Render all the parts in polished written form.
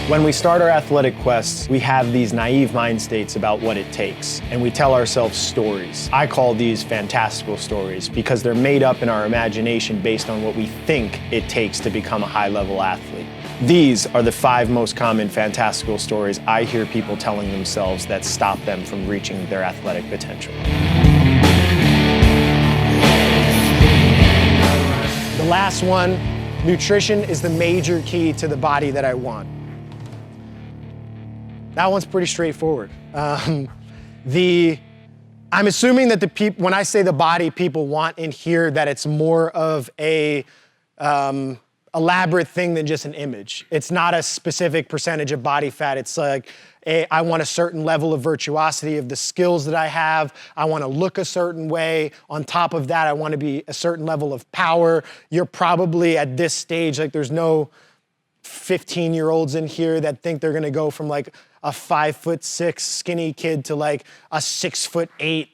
When we start our athletic quests, we have these naive mind states about what it takes, and we tell ourselves stories. I call these fantastical stories because they're made up in our imagination based on what we think it takes to become a high-level athlete. These are the 5 most common fantastical stories I hear people telling themselves that stop them from reaching their athletic potential. The last one, nutrition is the major key to the body that I want. That one's pretty straightforward. I'm assuming that when I say the body people want in here, that it's more of a elaborate thing than just an image. It's not a specific percentage of body fat. It's like, I want a certain level of virtuosity of the skills that I have. I want to look a certain way. On top of that, I want to be a certain level of power. You're probably at this stage, like there's no 15-year-olds in here that think they're gonna go from like a 5'6" skinny kid to like a 6'8"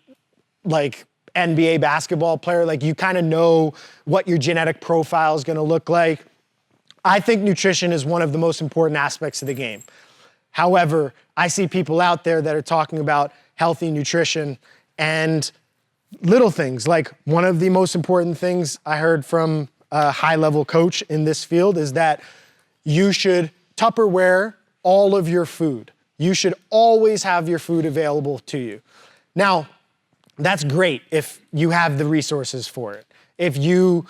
like NBA basketball player. Like you kind of know what your genetic profile is gonna look like. I think nutrition is one of the most important aspects of the game. However, I see people out there that are talking about healthy nutrition and little things. Like one of the most important things I heard from a high-level coach in this field is that you should Tupperware all of your food. You should always have your food available to you. Now, that's great if you have the resources for it. If you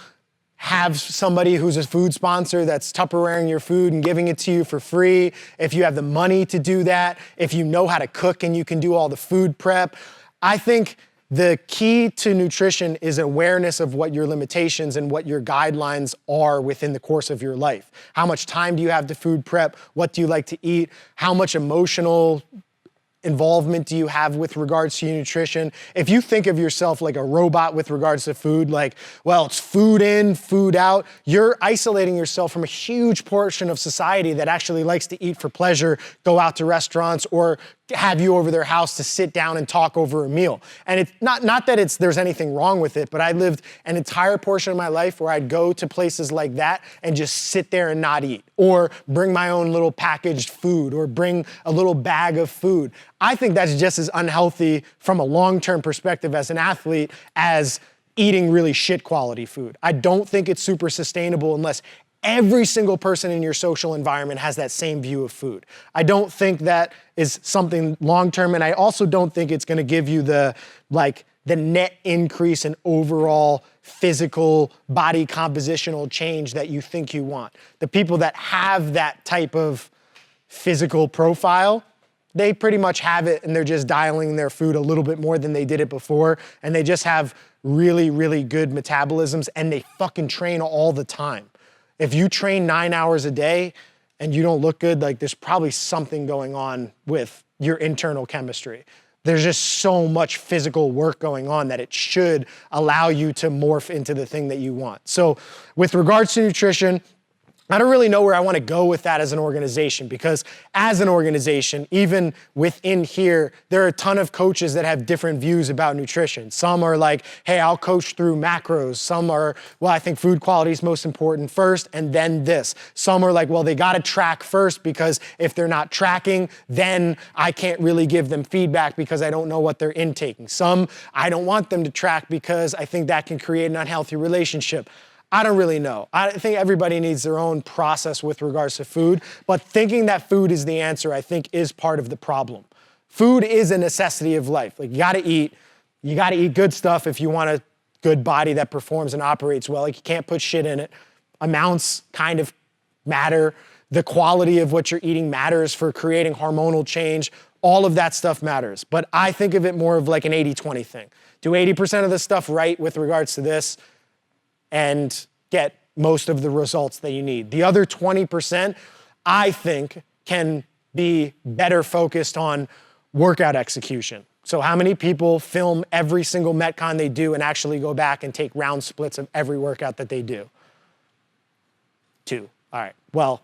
have somebody who's a food sponsor that's Tupperwaring your food and giving it to you for free, if you have the money to do that, if you know how to cook and you can do all the food prep, I think the key to nutrition is awareness of what your limitations and what your guidelines are within the course of your life. How much time do you have to food prep? What do you like to eat? How much emotional involvement do you have with regards to your nutrition? If you think of yourself like a robot with regards to food, like, well, it's food in, food out, you're isolating yourself from a huge portion of society that actually likes to eat for pleasure, go out to restaurants, or have you over their house to sit down and talk over a meal. And it's not that there's anything wrong with it, but I lived an entire portion of my life where I'd go to places like that and just sit there and not eat, or bring my own little packaged food, or bring a little bag of food. I think that's just as unhealthy from a long-term perspective as an athlete as eating really shit quality food. I don't think it's super sustainable unless every single person in your social environment has that same view of food. I don't think that is something long-term, and I also don't think it's gonna give you the net increase in overall physical body compositional change that you think you want. The people that have that type of physical profile, they pretty much have it, and they're just dialing their food a little bit more than they did it before, and they just have really, really good metabolisms, and they fucking train all the time. If you train 9 hours a day and you don't look good, like there's probably something going on with your internal chemistry. There's just so much physical work going on that it should allow you to morph into the thing that you want. So with regards to nutrition, I don't really know where I want to go with that as an organization, because as an organization, even within here, there are a ton of coaches that have different views about nutrition. Some are like, hey, I'll coach through macros. Some are, well, I think food quality is most important first and then this. Some are like, well, they got to track first, because if they're not tracking, then I can't really give them feedback because I don't know what they're intaking. Some, I don't want them to track because I think that can create an unhealthy relationship. I don't really know. I think everybody needs their own process with regards to food, but thinking that food is the answer, I think, is part of the problem. Food is a necessity of life. Like, you gotta eat good stuff if you want a good body that performs and operates well. Like, you can't put shit in it. Amounts kind of matter. The quality of what you're eating matters for creating hormonal change. All of that stuff matters. But I think of it more of like an 80-20 thing. Do 80% of the stuff right with regards to this, and get most of the results that you need. The other 20%, I think, can be better focused on workout execution. So how many people film every single Metcon they do and actually go back and take round splits of every workout that they do? 2. All right, well,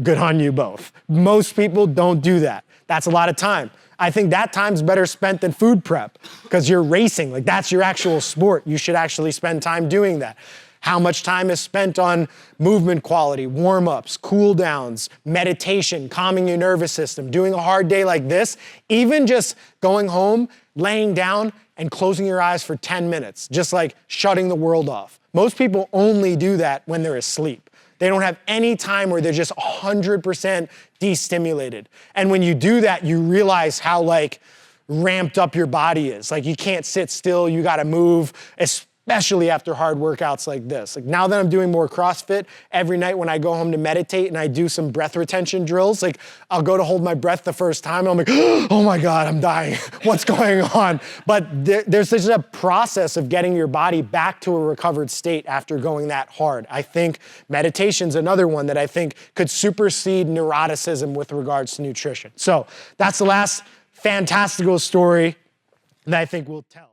good on you both. Most people don't do that. That's a lot of time. I think that time's better spent than food prep, because you're racing. Like, that's your actual sport. You should actually spend time doing that. How much time is spent on movement quality, warm-ups, cool downs, meditation, calming your nervous system, doing a hard day like this, even just going home, laying down and closing your eyes for 10 minutes, just like shutting the world off. Most people only do that when they're asleep. They don't have any time where they're just 100% destimulated. And when you do that, you realize how like ramped up your body is. Like you can't sit still, you gotta move, especially after hard workouts like this. Like now that I'm doing more CrossFit, every night when I go home to meditate and I do some breath retention drills, like I'll go to hold my breath the first time, and I'm like, oh my God, I'm dying. What's going on? But there's just a process of getting your body back to a recovered state after going that hard. I think meditation's another one that I think could supersede neuroticism with regards to nutrition. So that's the last fantastical story that I think we'll tell.